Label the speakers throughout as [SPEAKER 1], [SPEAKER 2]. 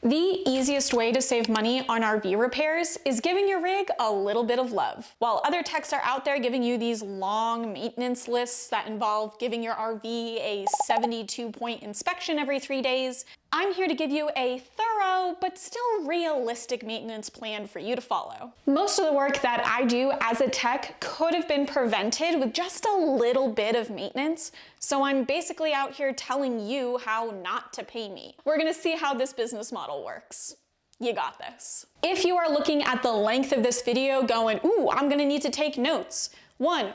[SPEAKER 1] The easiest way to save money on RV repairs is giving your rig a little bit of love. While other techs are out there giving you these long maintenance lists that involve giving your RV a 72-point inspection every 3 days, I'm here to give you a thorough but still realistic maintenance plan for you to follow. Most of the work that I do as a tech could have been prevented with just a little bit of maintenance, so I'm basically out here telling you how not to pay me. We're gonna see how this business model works. You got this. If you are looking at the length of this video going, ooh, I'm gonna need to take notes. 1,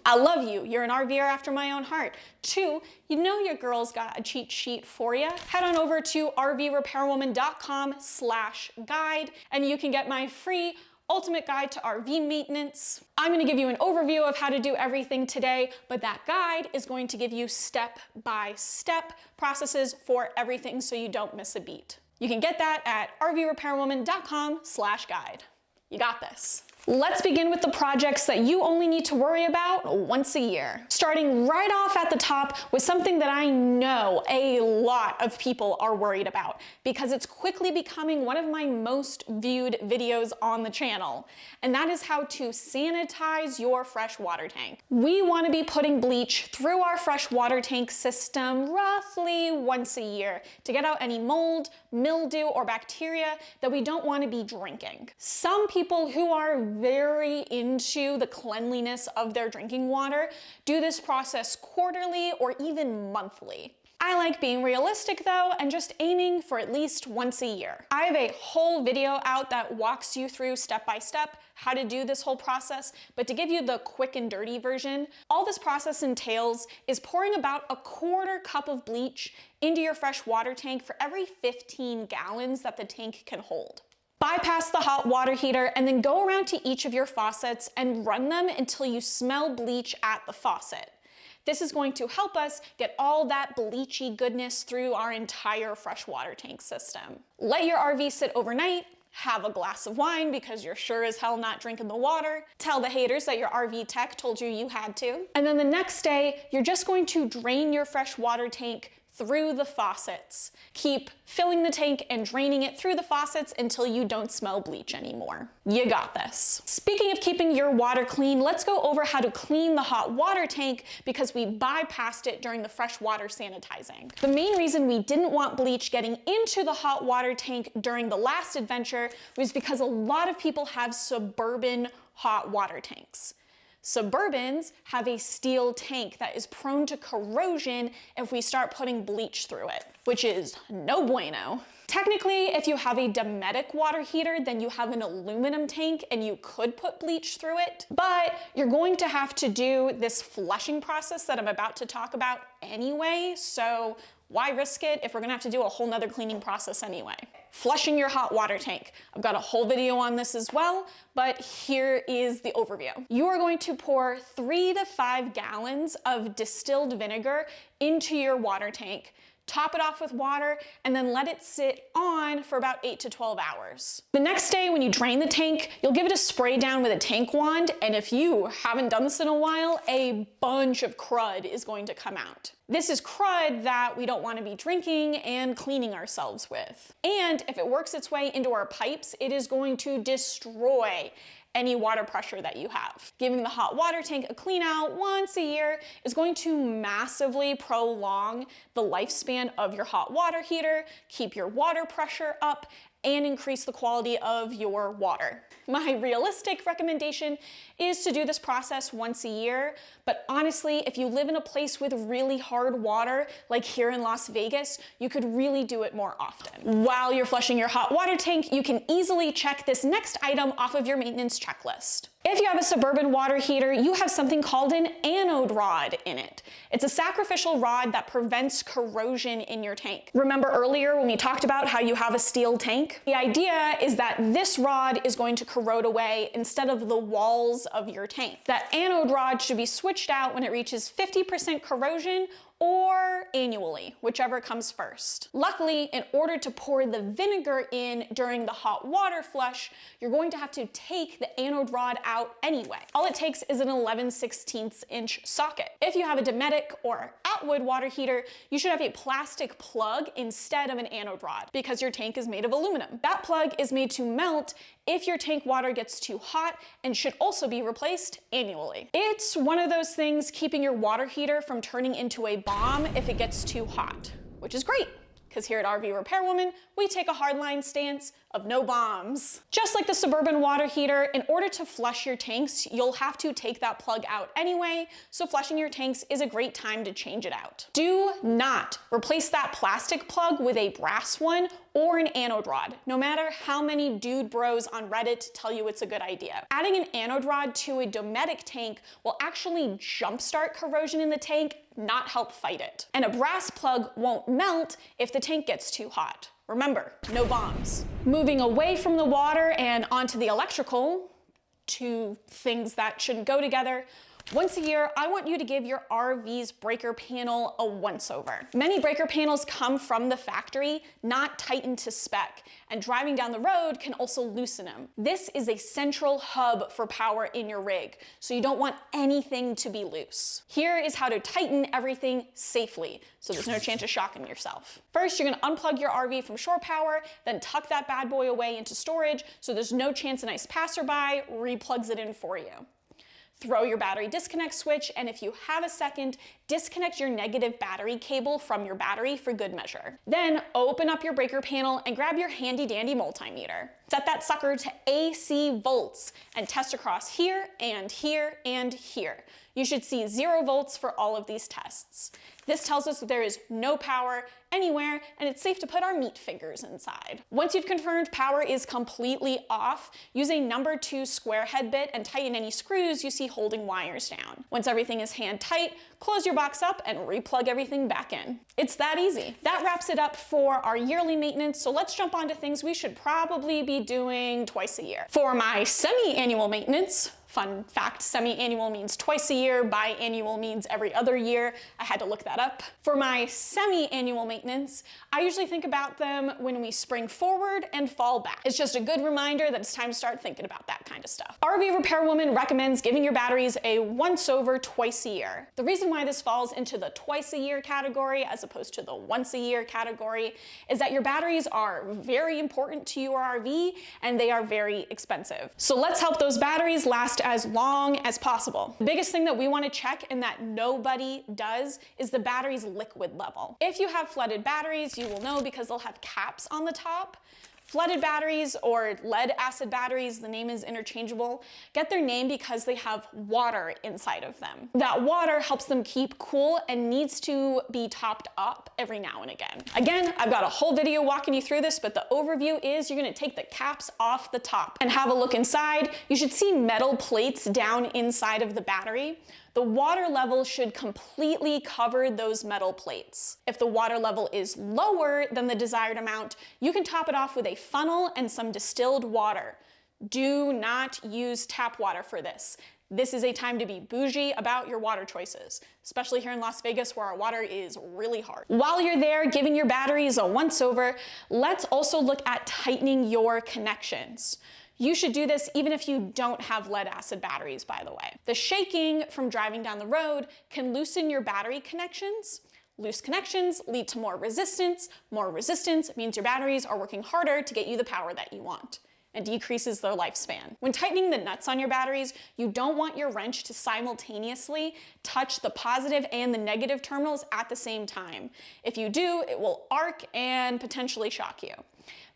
[SPEAKER 1] I love you. You're an RVer after my own heart. 2, you know your girl's got a cheat sheet for you. Head on over to rvrepairwoman.com/guide and you can get my free ultimate guide to RV maintenance. I'm gonna give you an overview of how to do everything today, but that guide is going to give you step-by-step processes for everything so you don't miss a beat. You can get that at rvrepairwoman.com/guide. You got this. Let's begin with the projects that you only need to worry about once a year. Starting right off at the top with something that I know a lot of people are worried about because it's quickly becoming one of my most viewed videos on the channel, and that is how to sanitize your fresh water tank. We want to be putting bleach through our fresh water tank system roughly once a year to get out any mold, mildew, or bacteria that we don't want to be drinking. Some people who are very into the cleanliness of their drinking water do this process quarterly or even monthly. I like being realistic though and just aiming for at least once a year. I have a whole video out that walks you through step by step how to do this whole process, but to give you the quick and dirty version, all this process entails is pouring about a 1/4 cup of bleach into your fresh water tank for every 15 gallons that the tank can hold. Bypass the hot water heater and then go around to each of your faucets and run them until you smell bleach at the faucet. This is going to help us get all that bleachy goodness through our entire freshwater tank system. Let your RV sit overnight, have a glass of wine because you're sure as hell not drinking the water, tell the haters that your RV tech told you you had to, and then the next day, you're just going to drain your freshwater tank through the faucets. Keep filling the tank and draining it through the faucets until you don't smell bleach anymore. You got this. Speaking of keeping your water clean, let's go over how to clean the hot water tank because we bypassed it during the freshwater sanitizing. The main reason we didn't want bleach getting into the hot water tank during the last adventure was because a lot of people have suburban hot water tanks. Suburbans have a steel tank that is prone to corrosion if we start putting bleach through it, which is no bueno. Technically, if you have a Dometic water heater, then you have an aluminum tank and you could put bleach through it, but you're going to have to do this flushing process that I'm about to talk about anyway, so why risk it if we're gonna have to do a whole nother cleaning process anyway? Flushing your hot water tank. I've got a whole video on this as well, but here is the overview. You are going to pour 3 to 5 gallons of distilled vinegar into your water tank, top it off with water, and then let it sit on for about 8 to 12 hours. The next day when you drain the tank, you'll give it a spray down with a tank wand, and if you haven't done this in a while, a bunch of crud is going to come out. This is crud that we don't want to be drinking and cleaning ourselves with. And if it works its way into our pipes, it is going to destroy any water pressure that you have. Giving the hot water tank a clean out once a year is going to massively prolong the lifespan of your hot water heater, keep your water pressure up, and increase the quality of your water. My realistic recommendation is to do this process once a year, but honestly, if you live in a place with really hard water, like here in Las Vegas, you could really do it more often. While you're flushing your hot water tank, you can easily check this next item off of your maintenance checklist. If you have a suburban water heater, you have something called an anode rod in it. It's a sacrificial rod that prevents corrosion in your tank. Remember earlier when we talked about how you have a steel tank? The idea is that this rod is going to corrode away instead of the walls of your tank. That anode rod should be switched out when it reaches 50% corrosion or annually, whichever comes first. Luckily, in order to pour the vinegar in during the hot water flush, you're going to have to take the anode rod out anyway. All it takes is an 11/16 inch socket. If you have a Dometic or Atwood water heater, you should have a plastic plug instead of an anode rod because your tank is made of aluminum. That plug is made to melt if your tank water gets too hot and should also be replaced annually. It's one of those things keeping your water heater from turning into a bomb if it gets too hot, which is great, because here at RV Repairwoman, we take a hardline stance of no bombs. Just like the Suburban water heater, in order to flush your tanks, you'll have to take that plug out anyway, so flushing your tanks is a great time to change it out. Do not replace that plastic plug with a brass one or an anode rod, no matter how many dude bros on Reddit tell you it's a good idea. Adding an anode rod to a Dometic tank will actually jumpstart corrosion in the tank, not help fight it. And a brass plug won't melt if the tank gets too hot. Remember, no bombs. Moving away from the water and onto the electrical, two things that shouldn't go together. Once a year, I want you to give your RV's breaker panel a once-over. Many breaker panels come from the factory, not tightened to spec, and driving down the road can also loosen them. This is a central hub for power in your rig, so you don't want anything to be loose. Here is how to tighten everything safely, so there's no chance of shocking yourself. First, you're gonna unplug your RV from shore power, then tuck that bad boy away into storage, so there's no chance a nice passerby replugs it in for you. Throw your battery disconnect switch, and if you have a second, disconnect your negative battery cable from your battery for good measure. Then open up your breaker panel and grab your handy dandy multimeter. Set that sucker to AC volts and test across here and here and here. You should see 0 volts for all of these tests. This tells us that there is no power anywhere and it's safe to put our meat fingers inside. Once you've confirmed power is completely off, use a number 2 square head bit and tighten any screws you see holding wires down. Once everything is hand tight, close your box up and replug everything back in. It's that easy. That wraps it up for our yearly maintenance, so let's jump on to things we should probably be doing twice a year. For my semi-annual maintenance, fun fact, semi-annual means twice a year, biannual means every other year. I had to look that up. For my semi-annual maintenance, I usually think about them when we spring forward and fall back. It's just a good reminder that it's time to start thinking about that kind of stuff. RV Repairwoman recommends giving your batteries a once-over twice a year. The reason why this falls into the twice a year category as opposed to the once a year category is that your batteries are very important to your RV and they are very expensive. So let's help those batteries last as long as possible. The biggest thing that we want to check and that nobody does is the battery's liquid level. If you have flooded batteries, you will know because they'll have caps on the top. Flooded batteries or lead acid batteries, the name is interchangeable, get their name because they have water inside of them. That water helps them keep cool and needs to be topped up every now and again. Again, I've got a whole video walking you through this, but the overview is you're gonna take the caps off the top and have a look inside. You should see metal plates down inside of the battery. The water level should completely cover those metal plates. If the water level is lower than the desired amount, you can top it off with a funnel and some distilled water. Do not use tap water for this. This is a time to be bougie about your water choices, especially here in Las Vegas where our water is really hard. While you're there giving your batteries a once-over, let's also look at tightening your connections. You should do this even if you don't have lead acid batteries, by the way. The shaking from driving down the road can loosen your battery connections. Loose connections lead to more resistance. More resistance means your batteries are working harder to get you the power that you want and decreases their lifespan. When tightening the nuts on your batteries, you don't want your wrench to simultaneously touch the positive and the negative terminals at the same time. If you do, it will arc and potentially shock you.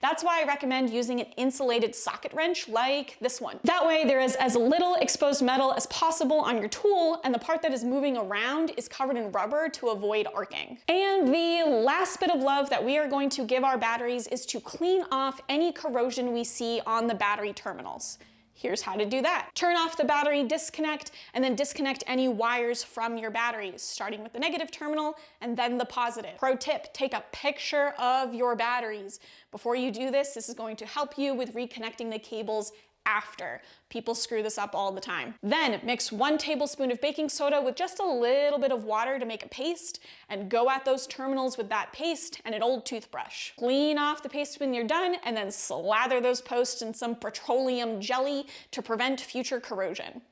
[SPEAKER 1] That's why I recommend using an insulated socket wrench like this one. That way there is as little exposed metal as possible on your tool and the part that is moving around is covered in rubber to avoid arcing. And the last bit of love that we are going to give our batteries is to clean off any corrosion we see on the battery terminals. Here's how to do that. Turn off the battery disconnect and then disconnect any wires from your batteries, starting with the negative terminal and then the positive. Pro tip, take a picture of your batteries. Before you do this, this is going to help you with reconnecting the cables after. People screw this up all the time. Then mix 1 tablespoon of baking soda with just a little bit of water to make a paste, and go at those terminals with that paste and an old toothbrush. Clean off the paste when you're done, and then slather those posts in some petroleum jelly to prevent future corrosion.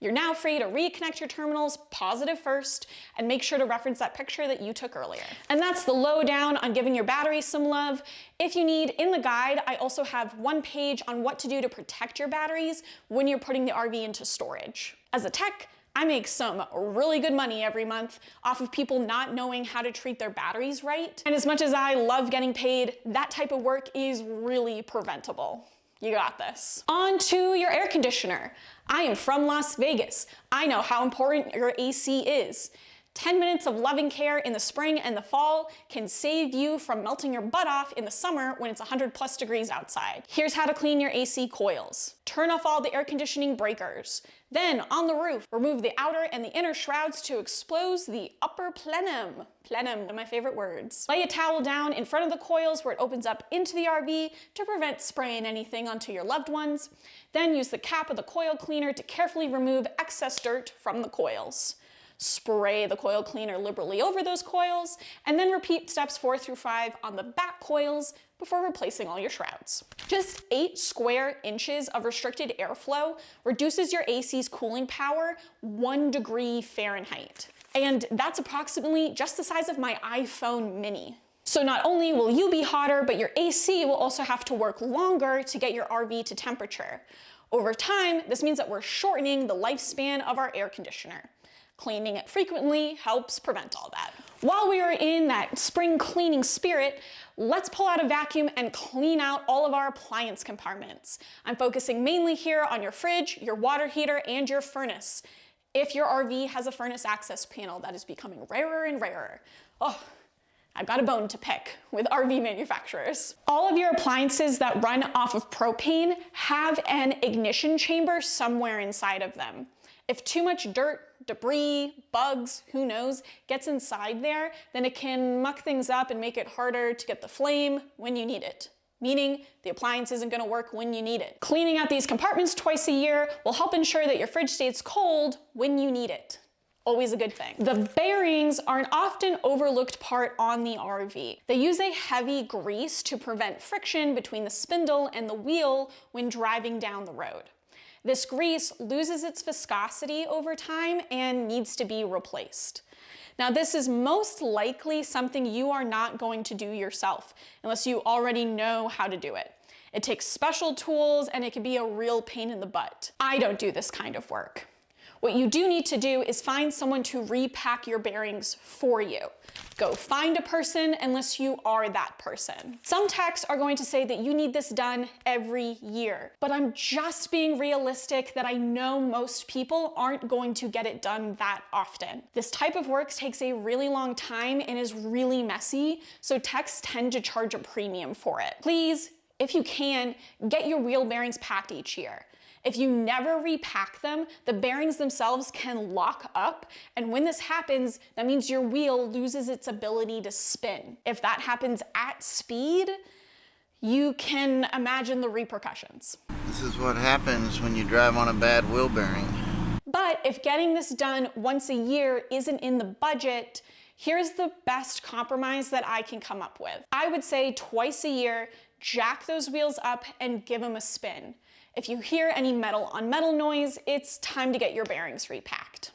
[SPEAKER 1] You're now free to reconnect your terminals, positive first, and make sure to reference that picture that you took earlier. And that's the lowdown on giving your battery some love. If you need, in the guide, I also have 1 page on what to do to protect your batteries when you're putting the RV into storage. As a tech, I make some really good money every month off of people not knowing how to treat their batteries right. And as much as I love getting paid, that type of work is really preventable. You got this. On to your air conditioner. I am from Las Vegas. I know how important your AC is. 10 minutes of loving care in the spring and the fall can save you from melting your butt off in the summer when it's 100+ degrees outside. Here's how to clean your AC coils. Turn off all the air conditioning breakers. Then, on the roof, remove the outer and the inner shrouds to expose the upper plenum. Plenum, one of my favorite words. Lay a towel down in front of the coils where it opens up into the RV to prevent spraying anything onto your loved ones. Then use the cap of the coil cleaner to carefully remove excess dirt from the coils. Spray the coil cleaner liberally over those coils, and then repeat steps 4 through 5 on the back coils before replacing all your shrouds. Just 8 square inches of restricted airflow reduces your AC's cooling power 1 degree Fahrenheit. And that's approximately just the size of my iPhone mini. So not only will you be hotter, but your AC will also have to work longer to get your RV to temperature. Over time, this means that we're shortening the lifespan of our air conditioner. Cleaning it frequently helps prevent all that. While we are in that spring cleaning spirit, let's pull out a vacuum and clean out all of our appliance compartments. I'm focusing mainly here on your fridge, your water heater, and your furnace. If your RV has a furnace access panel, that is becoming rarer and rarer. Oh, I've got a bone to pick with RV manufacturers. All of your appliances that run off of propane have an ignition chamber somewhere inside of them. If too much dirt, debris, bugs, who knows, gets inside there, then it can muck things up and make it harder to get the flame when you need it. Meaning the appliance isn't gonna work when you need it. Cleaning out these compartments twice a year will help ensure that your fridge stays cold when you need it. Always a good thing. The bearings are an often overlooked part on the RV. They use a heavy grease to prevent friction between the spindle and the wheel when driving down the road. This grease loses its viscosity over time and needs to be replaced. Now, this is most likely something you are not going to do yourself unless you already know how to do it. It takes special tools and it can be a real pain in the butt. I don't do this kind of work. What you do need to do is find someone to repack your bearings for you. Go find a person unless you are that person. Some techs are going to say that you need this done every year, but I'm just being realistic that I know most people aren't going to get it done that often. This type of work takes a really long time and is really messy, so techs tend to charge a premium for it. Please, if you can, get your wheel bearings packed each year. If you never repack them, the bearings themselves can lock up, and when this happens, that means your wheel loses its ability to spin. If that happens at speed, you can imagine the repercussions.
[SPEAKER 2] This is what happens when you drive on a bad wheel bearing.
[SPEAKER 1] But if getting this done once a year isn't in the budget, here's the best compromise that I can come up with. I would say twice a year, jack those wheels up and give them a spin. If you hear any metal on metal noise, it's time to get your bearings repacked.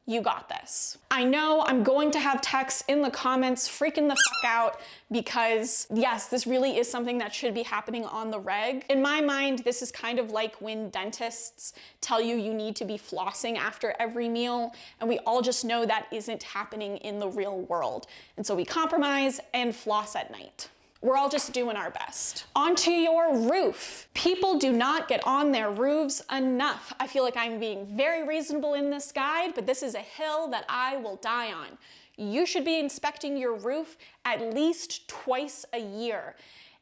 [SPEAKER 1] You got this. I know I'm going to have techs in the comments freaking the fuck out because yes, this really is something that should be happening on the reg. In my mind, this is kind of like when dentists tell you you need to be flossing after every meal, and we all just know that isn't happening in the real world. And so we compromise and floss at night. We're all just doing our best. Onto your roof. People do not get on their roofs enough. I feel like I'm being very reasonable in this guide, but this is a hill that I will die on. You should be inspecting your roof at least twice a year.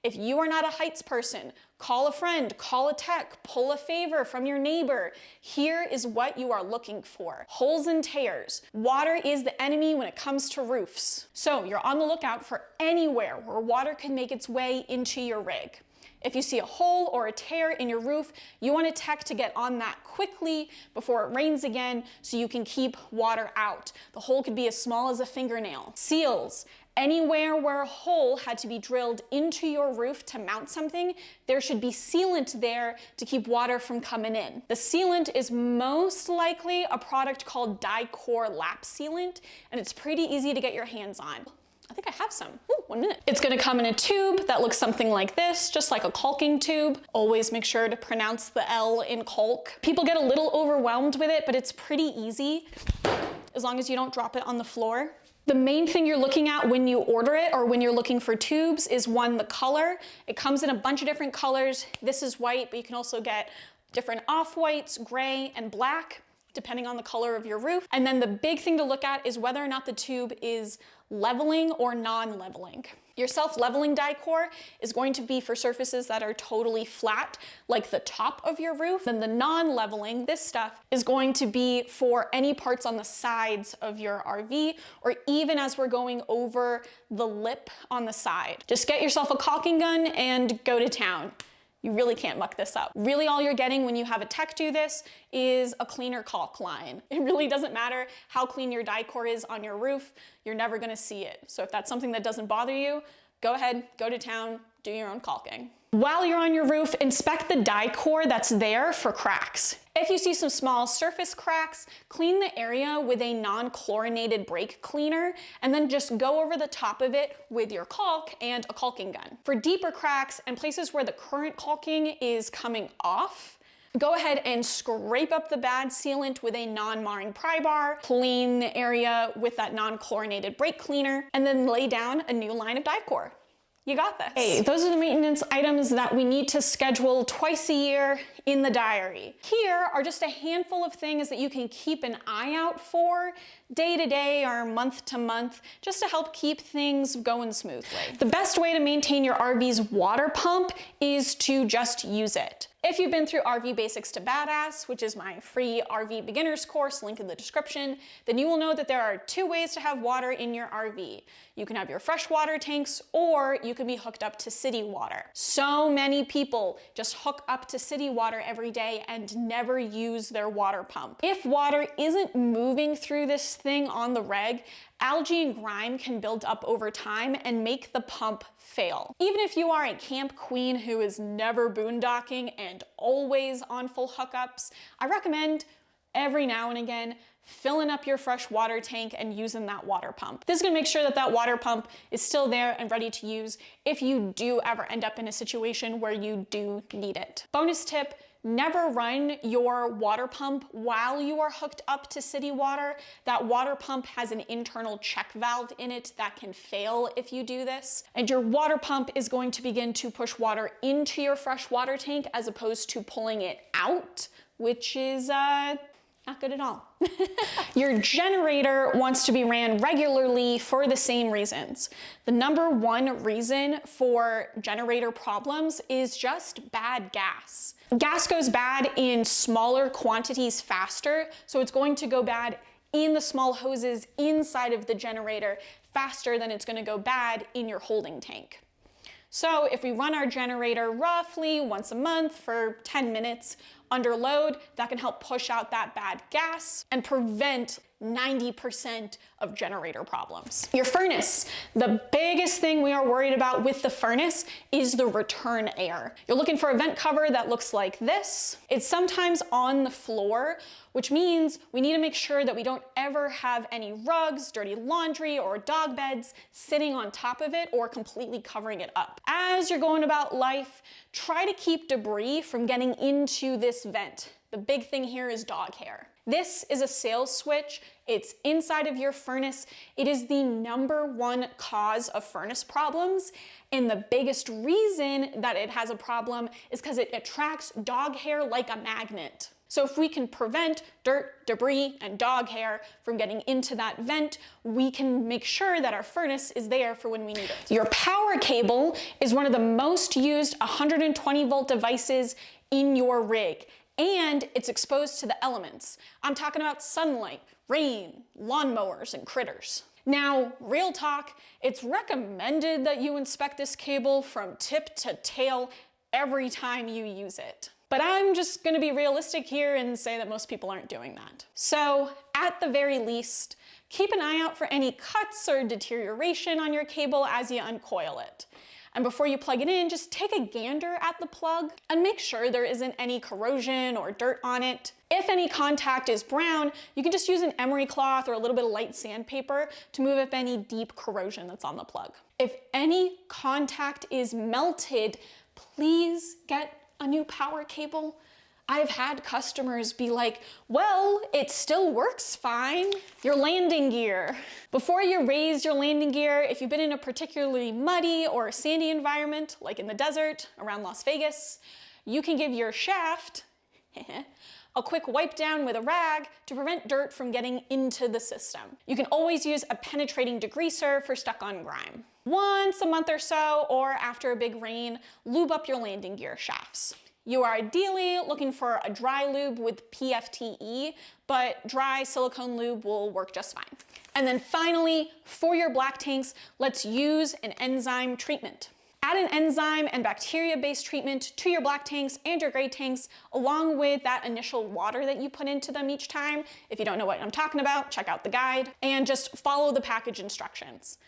[SPEAKER 1] If you are not a heights person, call a friend, call a tech, pull a favor from your neighbor. Here is what you are looking for. Holes and tears. Water is the enemy when it comes to roofs. So you're on the lookout for anywhere where water can make its way into your rig. If you see a hole or a tear in your roof, you want a tech to get on that quickly before it rains again so you can keep water out. The hole could be as small as a fingernail. Seals. Anywhere where a hole had to be drilled into your roof to mount something, there should be sealant there to keep water from coming in. The sealant is most likely a product called Dicor Lap Sealant, and it's pretty easy to get your hands on. I think I have some. Ooh, 1 minute. It's gonna come in a tube that looks something like this, just like a caulking tube. Always make sure to pronounce the L in caulk. People get a little overwhelmed with it, but it's pretty easy as long as you don't drop it on the floor. The main thing you're looking at when you order it or when you're looking for tubes is one, the color. It comes in a bunch of different colors. This is white, but you can also get different off-whites, gray, and black, depending on the color of your roof. And then the big thing to look at is whether or not the tube is leveling or non-leveling. Your self-leveling Dicor is going to be for surfaces that are totally flat, like the top of your roof. Then the non-leveling, this stuff, is going to be for any parts on the sides of your RV, or even as we're going over the lip on the side. Just get yourself a caulking gun and go to town. You really can't muck this up. Really all you're getting when you have a tech do this is a cleaner caulk line. It really doesn't matter how clean your Dicor is on your roof, you're never gonna see it. So if that's something that doesn't bother you, go ahead, go to town, do your own caulking. While you're on your roof, inspect the Dicor that's there for cracks. If you see some small surface cracks, clean the area with a non-chlorinated brake cleaner, and then just go over the top of it with your caulk and a caulking gun. For deeper cracks and places where the current caulking is coming off, go ahead and scrape up the bad sealant with a non-marring pry bar, clean the area with that non-chlorinated brake cleaner, and then lay down a new line of Dicor. You got this. Hey, those are the maintenance items that we need to schedule twice a year in the diary. Here are just a handful of things that you can keep an eye out for day to day or month to month, just to help keep things going smoothly. The best way to maintain your RV's water pump is to just use it. If you've been through RV Basics to Badass, which is my free RV beginners course, link in the description, then you will know that there are 2 ways to have water in your RV. You can have your freshwater tanks, or you can be hooked up to city water. So many people just hook up to city water every day and never use their water pump. If water isn't moving through this thing on the reg, algae and grime can build up over time and make the pump fail. Even if you are a camp queen who is never boondocking and always on full hookups, I recommend every now and again filling up your fresh water tank and using that water pump. This is gonna make sure that that water pump is still there and ready to use if you do ever end up in a situation where you do need it. Bonus tip, never run your water pump while you are hooked up to city water. That water pump has an internal check valve in it that can fail if you do this. And your water pump is going to begin to push water into your fresh water tank as opposed to pulling it out, which is not good at all. Your generator wants to be ran regularly for the same reasons. The #1 reason for generator problems is just bad gas. Gas goes bad in smaller quantities faster, so it's going to go bad in the small hoses inside of the generator faster than it's going to go bad in your holding tank. So if we run our generator roughly once a month for 10 minutes under load, that can help push out that bad gas and prevent 90% of generator problems. Your furnace. The biggest thing we are worried about with the furnace is the return air. You're looking for a vent cover that looks like this. It's sometimes on the floor, which means we need to make sure that we don't ever have any rugs, dirty laundry, or dog beds sitting on top of it or completely covering it up. As you're going about life, try to keep debris from getting into this vent. The big thing here is dog hair. This is a sales switch. It's inside of your furnace. It is the #1 cause of furnace problems. And the biggest reason that it has a problem is because it attracts dog hair like a magnet. So if we can prevent dirt, debris, and dog hair from getting into that vent, we can make sure that our furnace is there for when we need it. Your power cable is one of the most used 120 volt devices in your rig, and it's exposed to the elements. I'm talking about sunlight, rain, lawnmowers, and critters. Now, real talk, it's recommended that you inspect this cable from tip to tail every time you use it. But I'm just gonna be realistic here and say that most people aren't doing that. So at the very least, keep an eye out for any cuts or deterioration on your cable as you uncoil it. And before you plug it in, just take a gander at the plug and make sure there isn't any corrosion or dirt on it. If any contact is brown, you can just use an emery cloth or a little bit of light sandpaper to move up any deep corrosion that's on the plug. If any contact is melted, please get a new power cable. I've had customers be like, well, it still works fine. Your landing gear. Before you raise your landing gear, if you've been in a particularly muddy or sandy environment, like in the desert around Las Vegas, you can give your shaft a quick wipe down with a rag to prevent dirt from getting into the system. You can always use a penetrating degreaser for stuck-on grime. Once a month or so, or after a big rain, lube up your landing gear shafts. You are ideally looking for a dry lube with PFTE, but dry silicone lube will work just fine. And then finally, for your black tanks, let's use an enzyme treatment. Add an enzyme and bacteria-based treatment to your black tanks and your gray tanks, along with that initial water that you put into them each time. If you don't know what I'm talking about, check out the guide, and just follow the package instructions.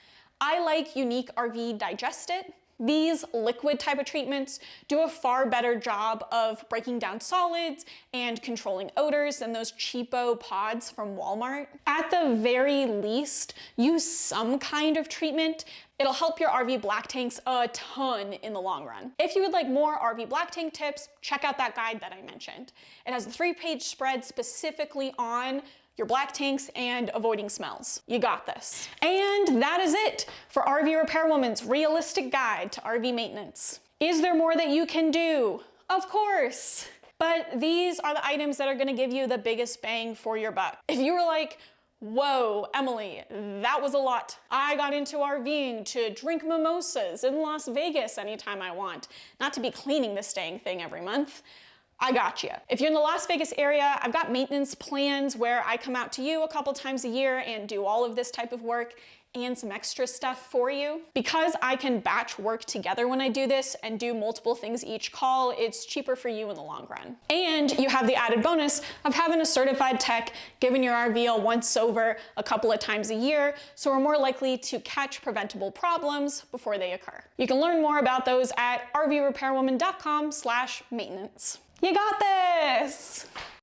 [SPEAKER 1] I like Unique RV Digest It. These liquid type of treatments do a far better job of breaking down solids and controlling odors than those cheapo pods from Walmart. At the very least, use some kind of treatment. It'll help your RV black tanks a ton in the long run. If you would like more RV black tank tips, check out that guide that I mentioned. It has a 3-page spread specifically on your black tanks and avoiding smells. You got this. And that is it for RV Repairwoman's realistic guide to RV maintenance. Is there more that you can do? Of course. But these are the items that are gonna give you the biggest bang for your buck. If you were like, whoa, Emily, that was a lot. I got into RVing to drink mimosas in Las Vegas anytime I want, not to be cleaning this dang thing every month. I got you. If you're in the Las Vegas area, I've got maintenance plans where I come out to you a couple times a year and do all of this type of work and some extra stuff for you. Because I can batch work together when I do this and do multiple things each call, it's cheaper for you in the long run. And you have the added bonus of having a certified tech giving your RV a once over a couple of times a year, so we're more likely to catch preventable problems before they occur. You can learn more about those at rvrepairwoman.com/maintenance. You got this!